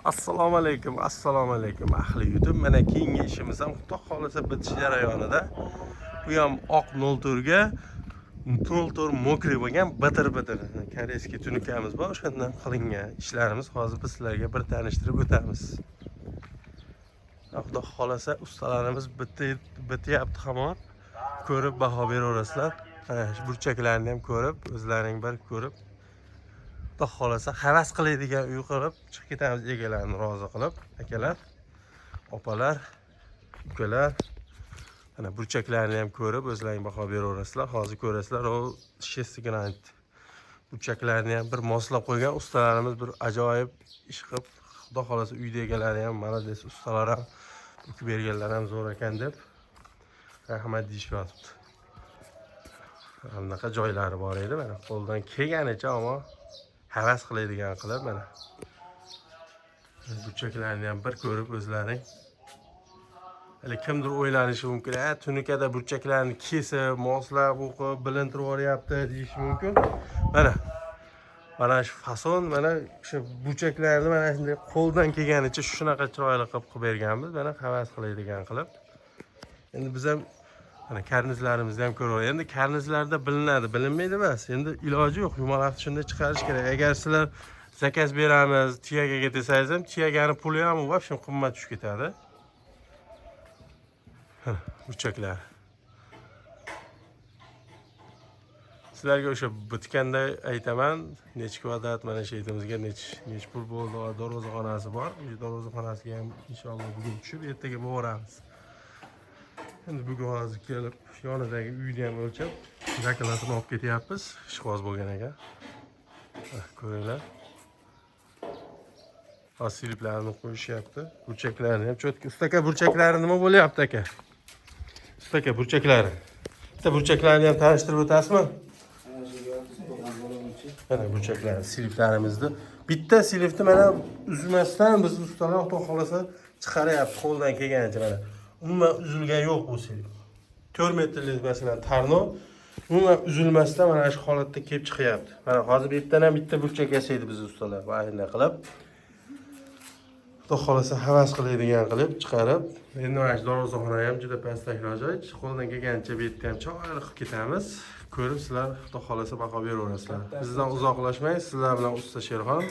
Assalomu alaykum ahli YouTube. Mana keyingi ishimiz ham xudo xolasa bitish jarayonida. Bu ham oq 04 ga 04 mokriy bo'lgan bitir. Koreyskiy tunikamiz bor, o'shandan qilingan ishlarimiz. Hozir biz sizlarga bir tanishtirib o'tamiz. Xudo xolasa ustalarimiz bityapti hamon. Ko'rib baho beraverasizlar. Burchaklarni ham ko'rib, o'zlaring bir ko'rib Xudo xolasa havas qiladigan uy qilib chiqib ketamiz, egalarni rozi qilib. Akalar, opalar, ukalar, mana burchaklarni ham ko'rib o'zlaring baho beraverasizlar. Hozir ko'rasizlar, o shestigranit. Burchaklarni ham bir moslab qo'ygan ustalarimiz bir ajoyib ish qilib, Xudo xolasa uyda egalari ham malades ustalar ham bukib berganlar ham zo'r ekan deb rahmat deyishyapti. Anaqa joylari bor edi, mana qo'ldan kelganicha ammo havas qiladigan qilib mana burchaklarni ham bir ko'rib o'zlaring. Hali kimdir o'ylanishi mumkin, tunikada burchaklarni kesib, moslab, o'qib, bilintirib yuboryapti deyish mumkin. Mana shu fason, mana shu burchaklarni mana shunday qo'ldan kelganicha shunaqa chiroyli qilib berganmiz, mana havas qiladigan qilib. Endi biz ham mana karnizlarimizni ham ko'raveramiz. Endi karnizlarda bilinadi, bilinmaydi emas. Endi iloji yo'q, yumaloqni shunday chiqarish kerak. Agar sizlar zakaz beramiz, tiyagaga desangiz ham, tiyagani puli ham vobshem qimmat tushib ketadi. Burchaklar. Sizlarga o'sha bitganda aytaman, nechta kvadrat mana shu aytimizga nech pul bo'ldi, darvozaxonasi bor. O'sha darvozaxonasiga ham inshaalloh bugun tushib, ertaga boramiz. Endi bugun hozir kelib yonidagi uyni ham o'lchab, zakolatini olib ketyapmiz. Ishqoz bo'lgan ekan. Ko'ringlar. Hozir siliplarni qo'yishyapti. Burchaklarni ham cho'tka. Ustaka burchaklari nima bo'lyapti aka? Ustaka burchaklari. Bitta burchaklarni ham tanishtirib o'tasizmi? Mana burchaklar, siliflarimizni. Bitta silifni mana uzmasdan biz ustalar xudo xolasa chiqaryapti qo'ldan kelganicha mana. Umuman uzilgan yo'q bu silif. 4 metrlik masalan tarno umuman uzilmasdan mana shu holatda kelib chiqyapti. Mana hozir bu yerdan ham bitta burchak yasaydi biz ustalar. Vayna qilib. Xudo xolasa havas qiladigan qilib chiqarib, endi mana shu darvozaxona ham juda pastakroq joy. Qo'ldan kelgancha bu yerda ham chiroyli qilib ketamiz. Ko'rib sizlar xudo xolasa baho beraverasizlar. Bizdan uzoqlashmang, sizlar bilan usta Sherxon.